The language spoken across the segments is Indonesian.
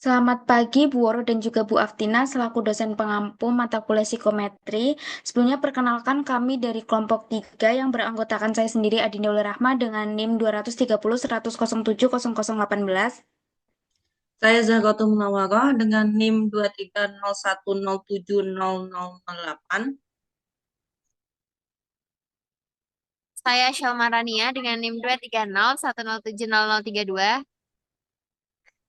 Selamat pagi, Bu Woro dan juga Bu Aftina, selaku dosen pengampu mata kuliah psikometri. Sebelumnya perkenalkan kami dari kelompok 3 yang beranggotakan saya sendiri Adinda Rahma dengan NIM 230.107.0018. Saya Zahrotul Munawwarah dengan NIM 2301070008. Saya Syalma Rania dengan NIM 230107032.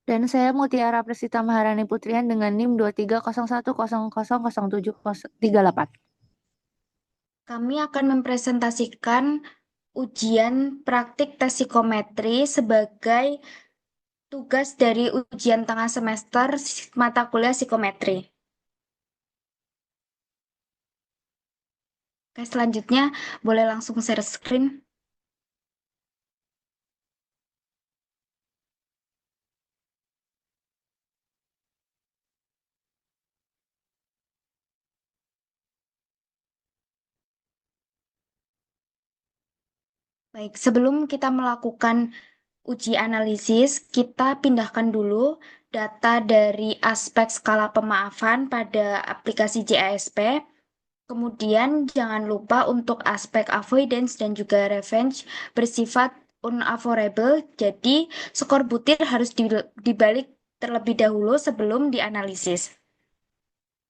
Dan saya Mutiara Presita Maharani Putrian dengan NIM 2301000738. Kami akan mempresentasikan ujian praktik tes psikometri sebagai tugas dari ujian tengah semester mata kuliah psikometri. Oke, selanjutnya boleh langsung share screen. Baik, sebelum kita melakukan uji analisis, kita pindahkan dulu data dari aspek skala pemaafan pada aplikasi JASP. Kemudian jangan lupa untuk aspek avoidance dan juga revenge bersifat unfavorable. Jadi skor butir harus dibalik terlebih dahulu sebelum dianalisis.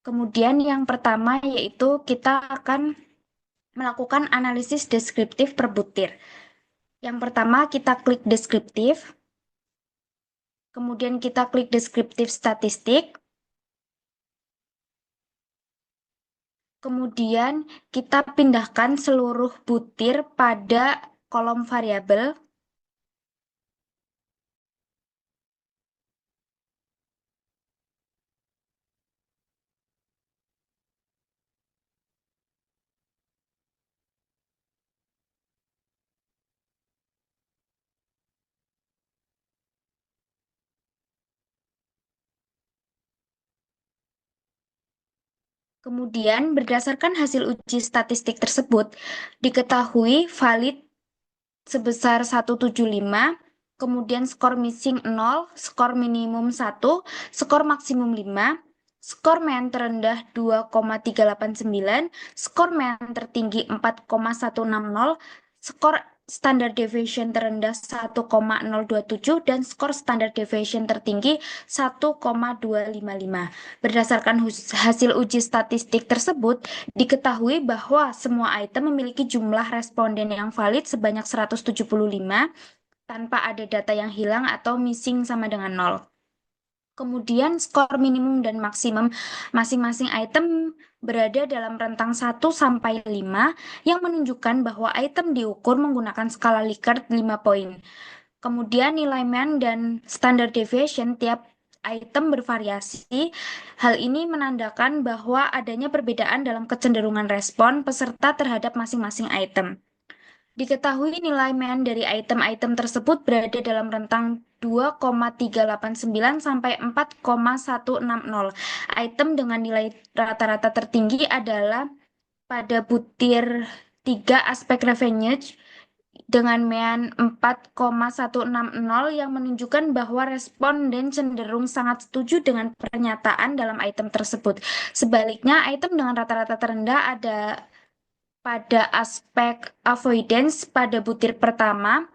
Kemudian yang pertama yaitu kita akan melakukan analisis deskriptif per butir. Yang pertama kita klik deskriptif. Kemudian kita klik deskriptif statistik. Kemudian kita pindahkan seluruh butir pada kolom variabel. Kemudian berdasarkan hasil uji statistik tersebut, diketahui valid sebesar 175, kemudian skor missing 0, skor minimum 1, skor maksimum 5, skor mean terendah 2,389, skor mean tertinggi 4,160, skor standar deviation terendah 1,027, dan skor standar deviation tertinggi 1,255. Berdasarkan hasil uji statistik tersebut, diketahui bahwa semua item memiliki jumlah responden yang valid sebanyak 175 tanpa ada data yang hilang atau missing sama dengan 0. Kemudian skor minimum dan maksimum masing-masing item berada dalam rentang 1 sampai 5 yang menunjukkan bahwa item diukur menggunakan skala Likert 5 poin. Kemudian nilai mean dan standard deviation tiap item bervariasi. Hal ini menandakan bahwa adanya perbedaan dalam kecenderungan respon peserta terhadap masing-masing item. Diketahui nilai mean dari item-item tersebut berada dalam rentang 2,389 sampai 4,160. Item dengan nilai rata-rata tertinggi adalah pada butir 3 aspek revenue dengan mean 4,160 yang menunjukkan bahwa responden cenderung sangat setuju dengan pernyataan dalam item tersebut. Sebaliknya, item dengan rata-rata terendah ada pada aspek avoidance pada butir pertama,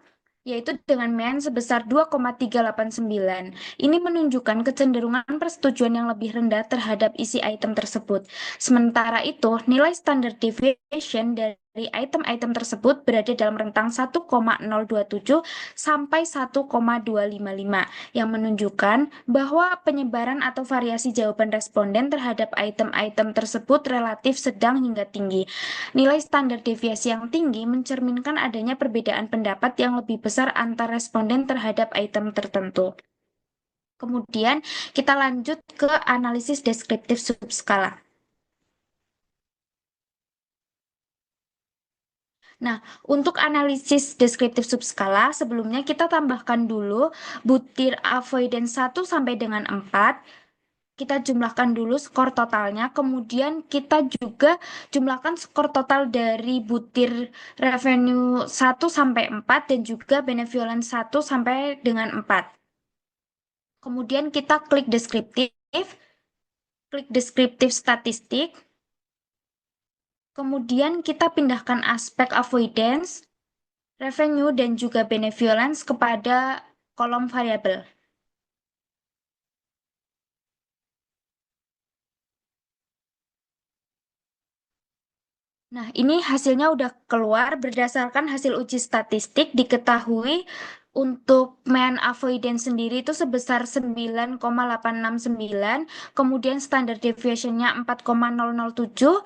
yaitu dengan mean sebesar 2,389. Ini menunjukkan kecenderungan persetujuan yang lebih rendah terhadap isi item tersebut. Sementara itu, nilai standard deviation dari item-item tersebut berada dalam rentang 1,027 sampai 1,255 yang menunjukkan bahwa penyebaran atau variasi jawaban responden terhadap item-item tersebut relatif sedang hingga tinggi. Nilai standar deviasi yang tinggi mencerminkan adanya perbedaan pendapat yang lebih besar antar responden terhadap item tertentu. Kemudian kita lanjut ke analisis deskriptif subskala. Nah, untuk analisis deskriptif subskala, sebelumnya kita tambahkan dulu butir avoidance 1 sampai dengan 4. Kita jumlahkan dulu skor totalnya, kemudian kita juga jumlahkan skor total dari butir revenue 1 sampai 4 dan juga benevolence 1 sampai dengan 4. Kemudian kita klik deskriptif statistik. Kemudian kita pindahkan aspek avoidance, revenue, dan juga benevolence kepada kolom variabel. Nah, ini hasilnya udah keluar berdasarkan hasil uji statistik diketahui untuk mean avoidance sendiri itu sebesar 9,869, kemudian standard deviation-nya 4,007,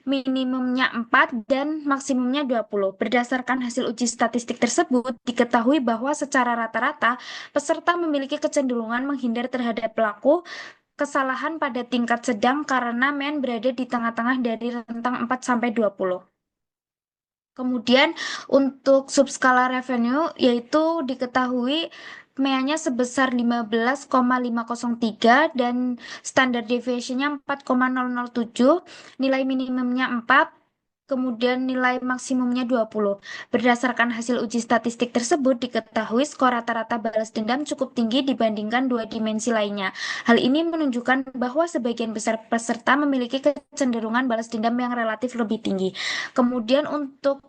minimumnya 4 dan maksimumnya 20. Berdasarkan hasil uji statistik tersebut, diketahui bahwa secara rata-rata peserta memiliki kecenderungan menghindar terhadap pelaku kesalahan pada tingkat sedang karena mean berada di tengah-tengah dari rentang 4 sampai 20. Kemudian untuk subskala revenue yaitu diketahui MEA-nya sebesar 15,503 dan standar deviation-nya 4,007, nilai minimumnya 4, kemudian nilai maksimumnya 20. Berdasarkan hasil uji statistik tersebut diketahui skor rata-rata balas dendam cukup tinggi dibandingkan dua dimensi lainnya. Hal ini menunjukkan bahwa sebagian besar peserta memiliki kecenderungan balas dendam yang relatif lebih tinggi. Kemudian untuk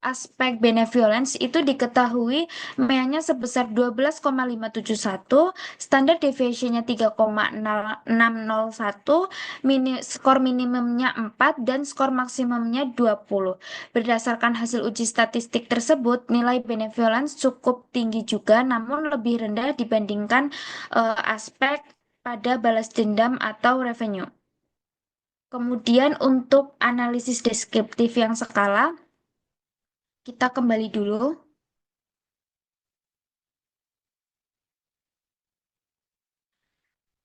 aspek benevolence itu diketahui MEA-nya sebesar 12,571, standar deviation-nya 3,601, skor minimumnya 4, dan skor maksimumnya 20. Berdasarkan hasil uji statistik tersebut, nilai benevolence cukup tinggi juga, namun lebih rendah dibandingkan aspek pada balas dendam atau revenue. Kemudian untuk analisis deskriptif yang skala, kita kembali dulu.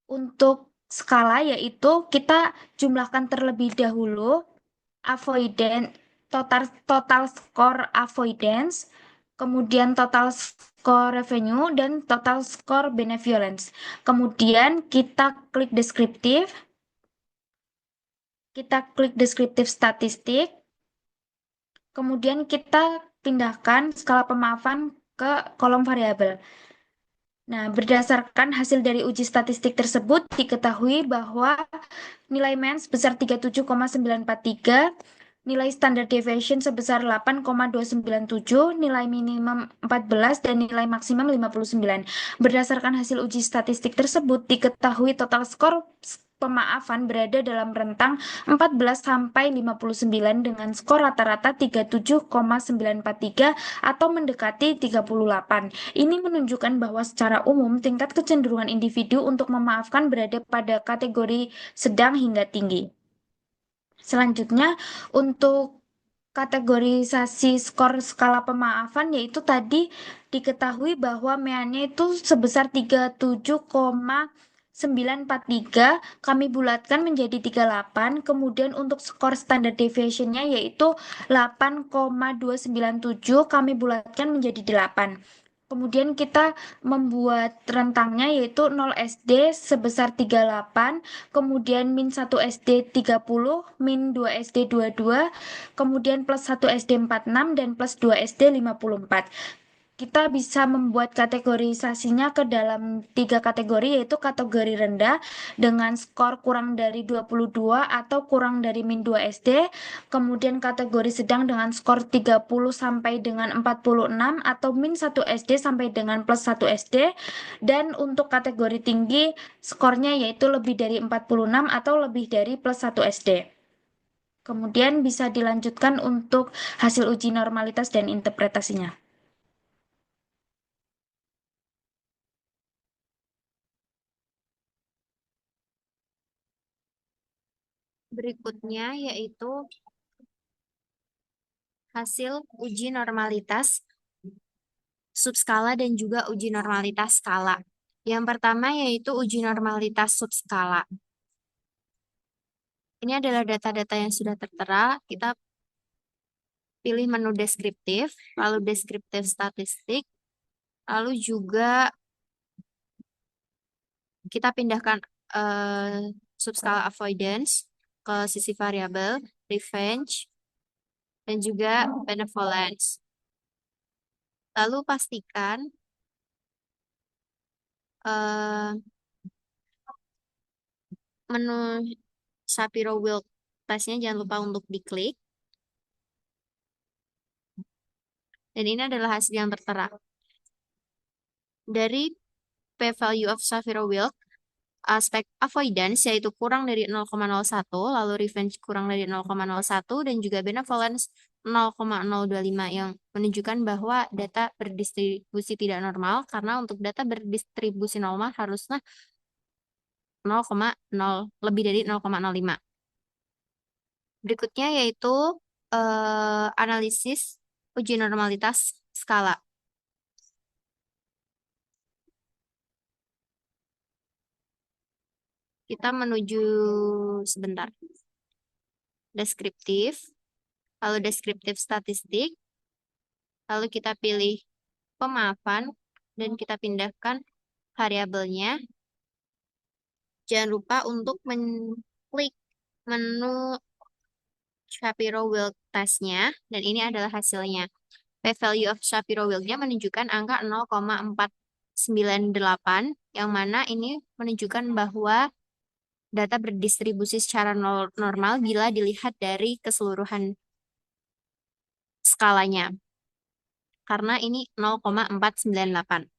Untuk skala yaitu kita jumlahkan terlebih dahulu avoidance, total score avoidance, kemudian total score revenue dan total score benevolence. Kemudian kita klik deskriptif statistik, kemudian kita pindahkan skala pemaafan ke kolom variabel. Nah, berdasarkan hasil dari uji statistik tersebut, diketahui bahwa nilai MEN sebesar 37,943, nilai standard deviation sebesar 8,297, nilai minimum 14, dan nilai maksimum 59. Berdasarkan hasil uji statistik tersebut, diketahui total skor pemaafan berada dalam rentang 14 sampai 59 dengan skor rata-rata 37,943 atau mendekati 38. Ini menunjukkan bahwa secara umum tingkat kecenderungan individu untuk memaafkan berada pada kategori sedang hingga tinggi. Selanjutnya, untuk kategorisasi skor skala pemaafan yaitu tadi diketahui bahwa MEA-nya itu sebesar 37,943, kami bulatkan menjadi 38, kemudian untuk skor standar deviation-nya yaitu 8,297, kami bulatkan menjadi 8. Kemudian kita membuat rentangnya yaitu 0 SD sebesar 38, kemudian min 1 SD 30, min 2 SD 22, kemudian plus 1 SD 46, dan plus 2 SD 54. Kita bisa membuat kategorisasinya ke dalam 3 kategori, yaitu kategori rendah dengan skor kurang dari 22 atau kurang dari min 2 SD, kemudian kategori sedang dengan skor 30 sampai dengan 46 atau min 1 SD sampai dengan plus 1 SD, dan untuk kategori tinggi skornya yaitu lebih dari 46 atau lebih dari plus 1 SD. Kemudian bisa dilanjutkan untuk hasil uji normalitas dan interpretasinya. Berikutnya yaitu hasil uji normalitas subskala dan juga uji normalitas skala. Yang pertama yaitu uji normalitas subskala. Ini adalah data-data yang sudah tertera. Kita pilih menu deskriptif, lalu deskriptif statistik, lalu juga kita pindahkan subskala avoidance ke sisi variabel, revenge, dan juga benevolence. Lalu pastikan eh, menu Shapiro-Wilk testnya jangan lupa untuk diklik. Dan ini adalah hasil yang tertera. Dari p-value of Shapiro-Wilk, aspek avoidance yaitu kurang dari 0,01, lalu revenge kurang dari 0,01, dan juga benevolence 0,025 yang menunjukkan bahwa data berdistribusi tidak normal, karena untuk data berdistribusi normal harusnya 0,0 lebih dari 0,05. Berikutnya yaitu analisis uji normalitas skala. Kita menuju sebentar. Deskriptif, lalu deskriptif statistik, lalu kita pilih pemaafan, dan kita pindahkan variabelnya. Jangan lupa untuk mengklik menu Shapiro-Wilk testnya, dan ini adalah hasilnya. P-value of Shapiro-Wilknya menunjukkan angka 0,498, yang mana ini menunjukkan bahwa data berdistribusi secara normal bila dilihat dari keseluruhan skalanya. Karena ini 0,498.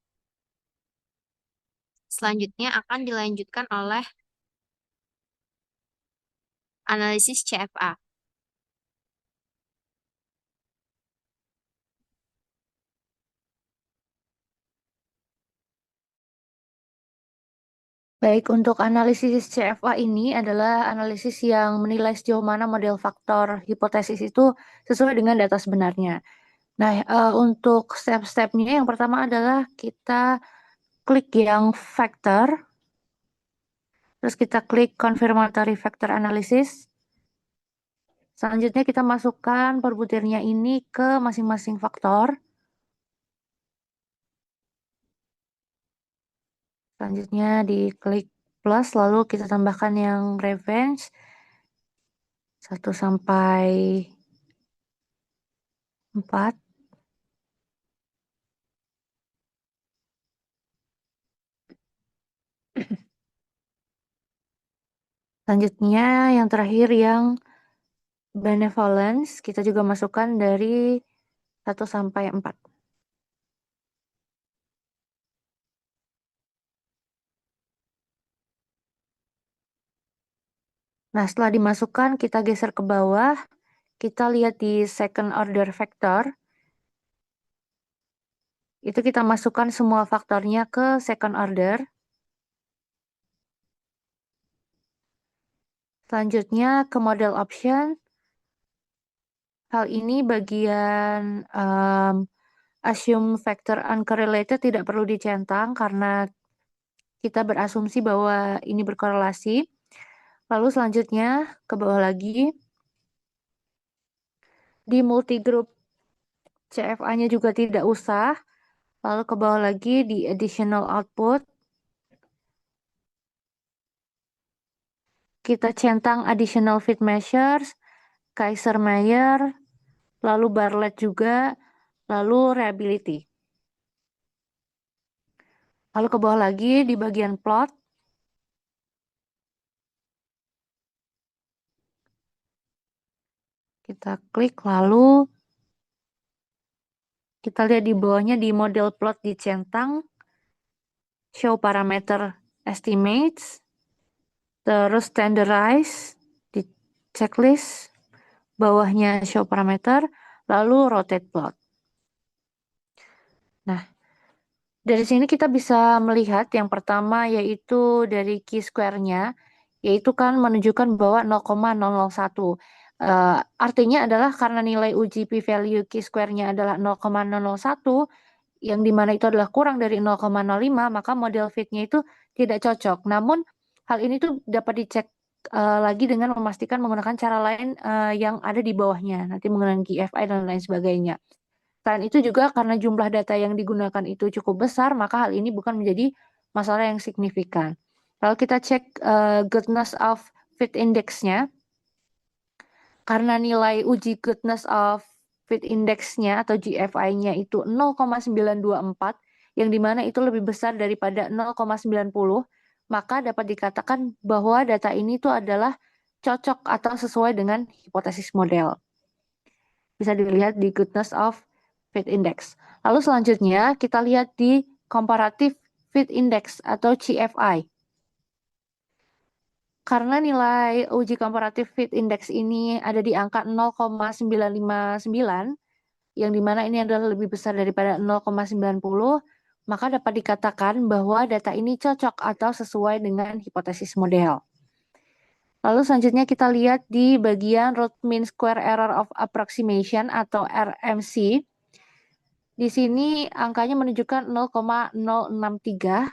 Selanjutnya akan dilanjutkan oleh analisis CFA. Baik, untuk analisis CFA ini adalah analisis yang menilai sejauh mana model faktor hipotesis itu sesuai dengan data sebenarnya. Nah, untuk step-stepnya yang pertama adalah kita klik yang factor, terus kita klik confirmatory factor analysis. Selanjutnya kita masukkan perbutirnya ini ke masing-masing faktor. Selanjutnya diklik plus, lalu kita tambahkan yang revenge 1 sampai 4. Selanjutnya yang terakhir yang benevolence, kita juga masukkan dari 1 sampai 4. Nah, setelah dimasukkan, kita geser ke bawah. Kita lihat di second order factor. Itu kita masukkan semua faktornya ke second order. Selanjutnya ke model option. Hal ini bagian assume factor uncorrelated tidak perlu dicentang karena kita berasumsi bahwa ini berkorelasi. Lalu selanjutnya ke bawah lagi. Di multigroup CFA-nya juga tidak usah. Lalu ke bawah lagi di additional output. Kita centang additional fit measures, Kaiser-Meyer, lalu Bartlett juga, lalu reliability. Lalu ke bawah lagi di bagian plot. Kita klik lalu kita lihat di bawahnya di model plot dicentang. Show parameter estimates. Terus standardize di checklist. Bawahnya show parameter. Lalu rotate plot. Nah, dari sini kita bisa melihat yang pertama yaitu dari chi-square-nya, yaitu kan menunjukkan bahwa 0,001. Artinya adalah karena nilai uji p-value chi-square-nya adalah 0,001, yang dimana itu adalah kurang dari 0,05, maka model fit-nya itu tidak cocok. Namun hal ini tuh dapat dicek lagi dengan memastikan menggunakan cara lain yang ada di bawahnya, nanti menggunakan GFI dan lain sebagainya. Selain itu juga karena jumlah data yang digunakan itu cukup besar, maka hal ini bukan menjadi masalah yang signifikan. Lalu kita cek goodness of fit index-nya. Karena nilai uji goodness of fit index-nya atau GFI-nya itu 0,924, yang dimana itu lebih besar daripada 0,90, maka dapat dikatakan bahwa data ini tuh adalah cocok atau sesuai dengan hipotesis model. Bisa dilihat di Goodness of Fit Index. Lalu selanjutnya kita lihat di Comparative Fit Index atau CFI. Karena nilai uji Comparative Fit Index ini ada di angka 0,959, yang dimana ini adalah lebih besar daripada 0,90, maka dapat dikatakan bahwa data ini cocok atau sesuai dengan hipotesis model. Lalu selanjutnya kita lihat di bagian Root Mean Square Error of Approximation atau RMC. Di sini angkanya menunjukkan 0,063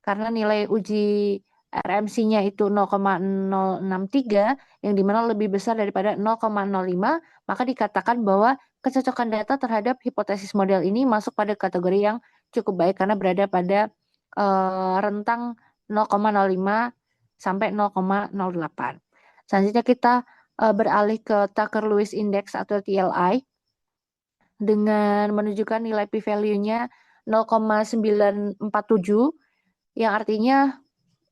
karena nilai uji RMC-nya itu 0,063 yang dimana lebih besar daripada 0,05, maka dikatakan bahwa kecocokan data terhadap hipotesis model ini masuk pada kategori yang cukup baik karena berada pada rentang 0,05 sampai 0,08. Selanjutnya kita beralih ke Tucker-Lewis Index atau TLI dengan menunjukkan nilai p-value-nya 0,947 yang artinya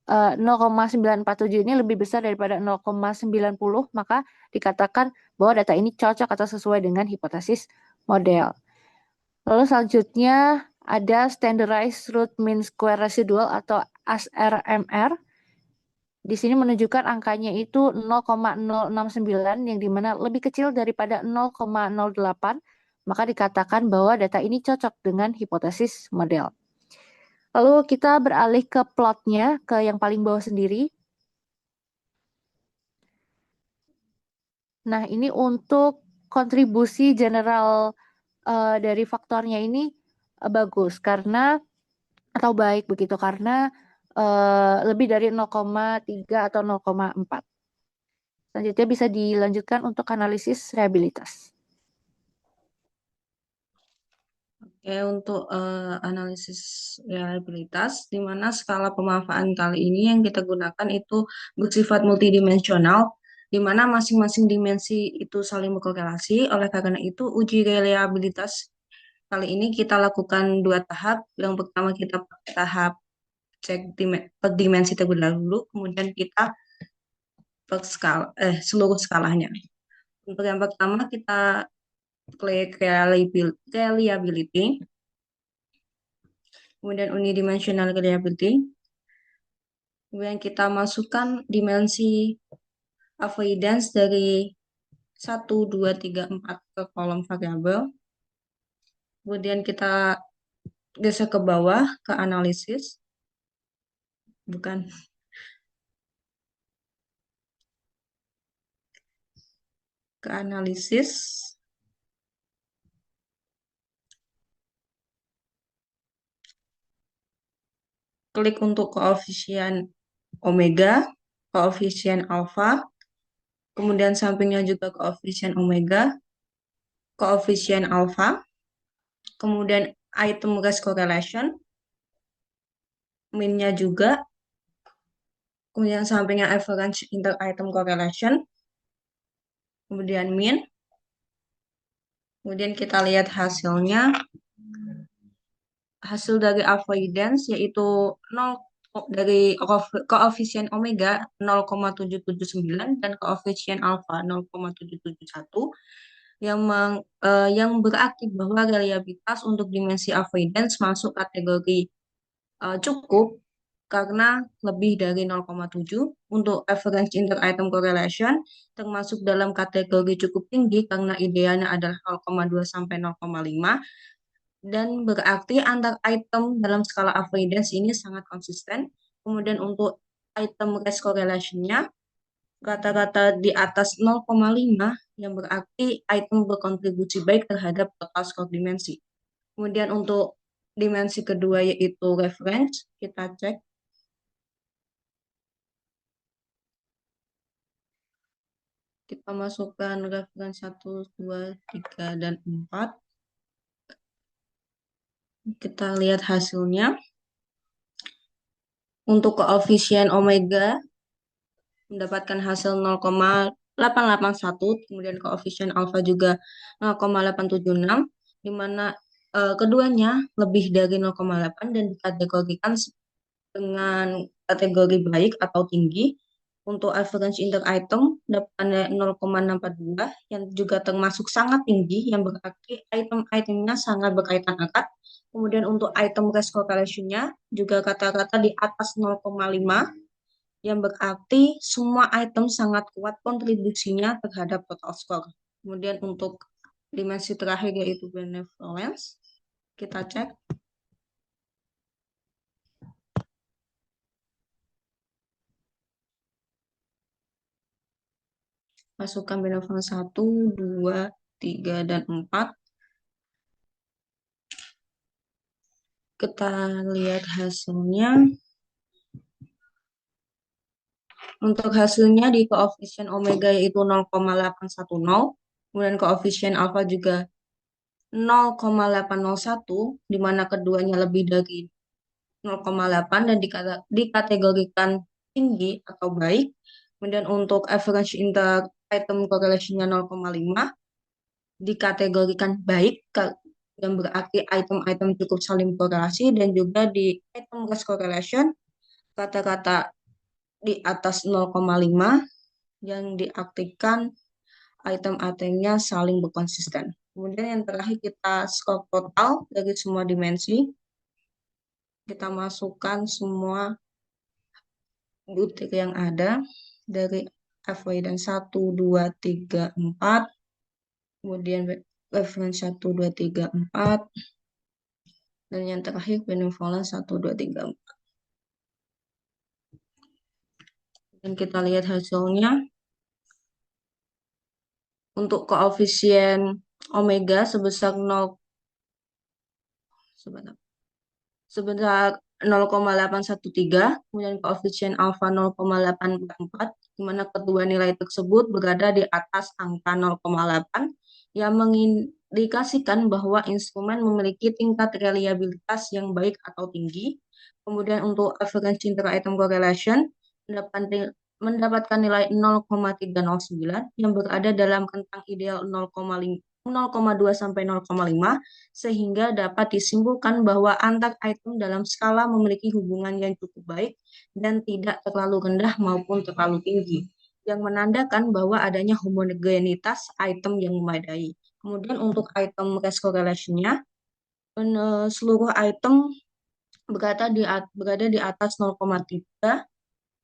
0,947 ini lebih besar daripada 0,90, maka dikatakan bahwa data ini cocok atau sesuai dengan hipotesis model. Lalu selanjutnya ada Standardized Root Mean Square Residual atau SRMR. Di sini menunjukkan angkanya itu 0,069 yang dimana lebih kecil daripada 0,08, maka dikatakan bahwa data ini cocok dengan hipotesis model. Lalu kita beralih ke plotnya, ke yang paling bawah sendiri. Nah, ini untuk kontribusi general dari faktornya ini bagus karena atau baik begitu karena lebih dari 0,3 atau 0,4. Selanjutnya bisa dilanjutkan untuk analisis reliabilitas. Oke, untuk analisis reliabilitas, di mana skala pemanfaatan kali ini yang kita gunakan itu bersifat multidimensional, di mana masing-masing dimensi itu saling berkorelasi. Oleh karena itu, uji reliabilitas kali ini kita lakukan 2 tahap. Yang pertama kita pakai tahap cek per dimensi terlebih dahulu, kemudian kita per seluruh skalanya. Untuk yang pertama kita klik reliability, kemudian unidimensional reliability, kemudian kita masukkan dimensi avoidance dari 1, 2, 3, 4 ke kolom variabel, kemudian kita geser ke bawah ke analisis, klik untuk koefisien omega, koefisien alfa, kemudian sampingnya juga koefisien omega, koefisien alfa, kemudian item race correlation, min-nya juga, kemudian sampingnya average inter-item correlation, kemudian min, kemudian kita lihat hasilnya. Hasil dari avoidance yaitu 0 dari koefisien omega 0,779 dan koefisien alfa 0,771 yang berarti bahwa reliabilitas untuk dimensi avoidance masuk kategori cukup karena lebih dari 0,7. Untuk average inter-item correlation termasuk dalam kategori cukup tinggi karena idealnya adalah 0,2 sampai 0,5. Dan berarti antar item dalam skala avoidance ini sangat konsisten. Kemudian untuk item race correlation-nya rata-rata di atas 0,5 yang berarti item berkontribusi baik terhadap total skor dimensi. Kemudian untuk dimensi kedua yaitu reference, kita cek. Kita masukkan reference 1, 2, 3, dan 4. Kita lihat hasilnya. Untuk koefisien omega mendapatkan hasil 0,881, kemudian koefisien alfa juga 0,876, di mana keduanya lebih dari 0,8 dan dikategorikan dengan kategori baik atau tinggi. Untuk average inter-item dapatnya 0,642 yang juga termasuk sangat tinggi, yang berarti item-itemnya sangat berkaitan erat. Kemudian untuk item race correlation-nya juga kata-kata di atas 0,5 yang berarti semua item sangat kuat kontribusinya terhadap total score. Kemudian untuk dimensi terakhir yaitu benevolence, kita cek. Masukkan benevolence 1, 2, 3, dan 4. Kita lihat hasilnya. Untuk hasilnya di koefisien omega yaitu 0,810, kemudian koefisien alfa juga 0,801, di mana keduanya lebih dari 0,8 dan dikategorikan tinggi atau baik. Kemudian untuk average inter-item correlation-nya 0,5, dikategorikan baik, yang berarti item-item cukup saling korelasi, dan juga di item cross correlation, kata-kata di atas 0,5 yang diartikan item-itemnya saling berkonsisten. Kemudian yang terakhir kita skor total dari semua dimensi. Kita masukkan semua butir yang ada dari avoidance 1, 2, 3, 4. Kemudian reference 1, 2, 3, 4. Dan yang terakhir benevolence 1, 2, 3, 4. Dan kita lihat hasilnya. Untuk koefisien omega sebesar 0,813, kemudian koefisien alfa 0,844, di mana kedua nilai tersebut berada di atas angka 0,8, yang mengindikasikan bahwa instrumen memiliki tingkat reliabilitas yang baik atau tinggi. Kemudian untuk average inter-item correlation mendapatkan nilai 0,309 yang berada dalam rentang ideal 0,2 sampai 0,5, sehingga dapat disimpulkan bahwa antar item dalam skala memiliki hubungan yang cukup baik dan tidak terlalu rendah maupun terlalu tinggi, yang menandakan bahwa adanya homogenitas item yang memadai. Kemudian untuk item race correlation-nya, seluruh item berada di atas 0,3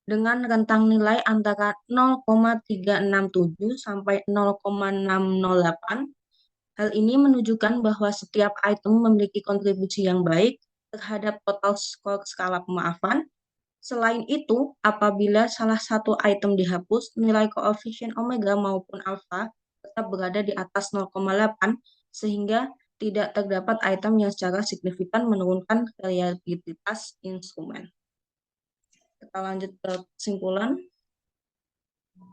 dengan rentang nilai antara 0,367 sampai 0,608. Hal ini menunjukkan bahwa setiap item memiliki kontribusi yang baik terhadap total skor skala pemaafan. Selain itu, apabila salah satu item dihapus, nilai koefisien omega maupun alfa tetap berada di atas 0,8, sehingga tidak terdapat item yang secara signifikan menurunkan reliabilitas instrumen. Kita lanjut ke kesimpulan.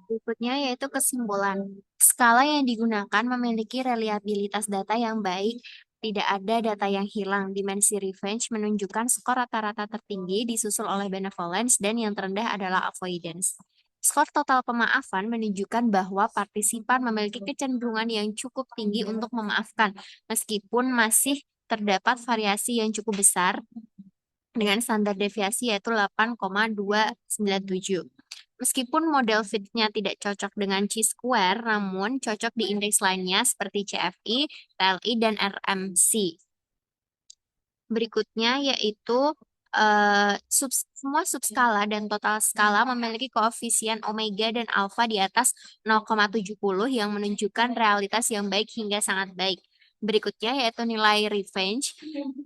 Berikutnya yaitu kesimpulan. Skala yang digunakan memiliki reliabilitas data yang baik, tidak ada data yang hilang. Dimensi revenge menunjukkan skor rata-rata tertinggi disusul oleh benevolence dan yang terendah adalah avoidance. Skor total pemaafan menunjukkan bahwa partisipan memiliki kecenderungan yang cukup tinggi untuk memaafkan, meskipun masih terdapat variasi yang cukup besar dengan standar deviasi yaitu 8,297. Meskipun model fit-nya tidak cocok dengan chi-square, namun cocok di indeks lainnya seperti CFI, TLI, dan RMC. Berikutnya yaitu semua subskala dan total skala memiliki koefisien omega dan alfa di atas 0,70 yang menunjukkan realitas yang baik hingga sangat baik. Berikutnya yaitu nilai revenge.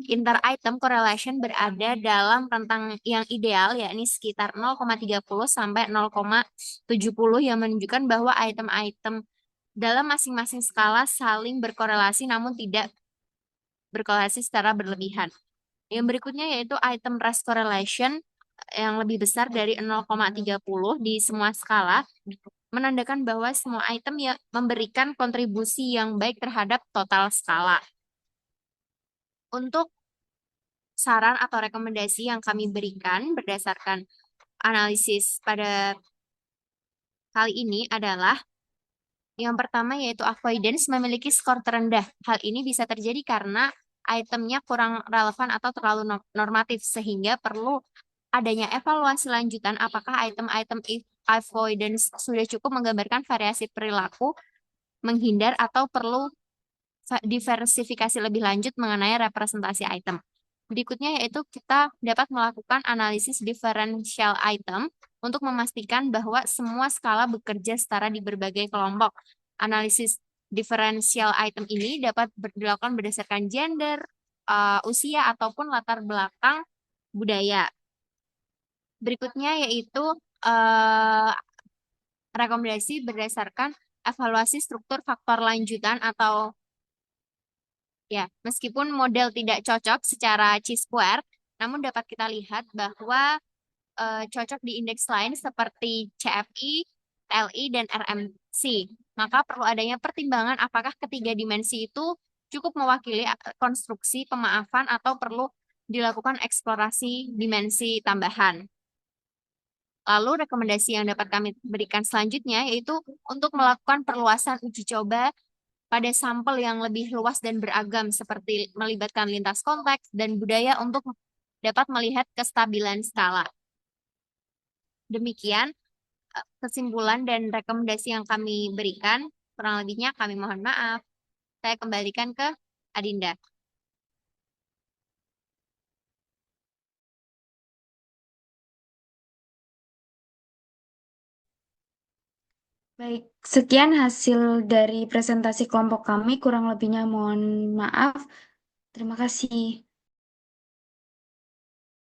Inter-item correlation berada dalam rentang yang ideal, yakni sekitar 0,30 sampai 0,70 yang menunjukkan bahwa item-item dalam masing-masing skala saling berkorelasi namun tidak berkorelasi secara berlebihan. Yang berikutnya yaitu item race correlation yang lebih besar dari 0,30 di semua skala, menandakan bahwa semua item yang memberikan kontribusi yang baik terhadap total skala. Untuk saran atau rekomendasi yang kami berikan berdasarkan analisis pada kali ini adalah yang pertama yaitu avoidance memiliki skor terendah. Hal ini bisa terjadi karena itemnya kurang relevan atau terlalu normatif sehingga perlu adanya evaluasi lanjutan apakah item-item avoidance sudah cukup menggambarkan variasi perilaku menghindar atau perlu diversifikasi lebih lanjut mengenai representasi item. Berikutnya yaitu kita dapat melakukan analisis differential item untuk memastikan bahwa semua skala bekerja setara di berbagai kelompok. Analisis differential item ini dapat dilakukan berdasarkan gender, usia, ataupun latar belakang budaya. Berikutnya yaitu rekomendasi berdasarkan evaluasi struktur faktor lanjutan atau ya, meskipun model tidak cocok secara chi-square, namun dapat kita lihat bahwa cocok di indeks lain seperti CFI, LI, dan RMC. Maka perlu adanya pertimbangan apakah ketiga dimensi itu cukup mewakili konstruksi pemaafan atau perlu dilakukan eksplorasi dimensi tambahan. Lalu rekomendasi yang dapat kami berikan selanjutnya yaitu untuk melakukan perluasan uji coba pada sampel yang lebih luas dan beragam seperti melibatkan lintas konteks dan budaya untuk dapat melihat kestabilan skala. Demikian kesimpulan dan rekomendasi yang kami berikan. Kurang lebihnya kami mohon maaf. Saya kembalikan ke Adinda. Baik, sekian hasil dari presentasi kelompok kami. Kurang lebihnya mohon maaf. Terima kasih.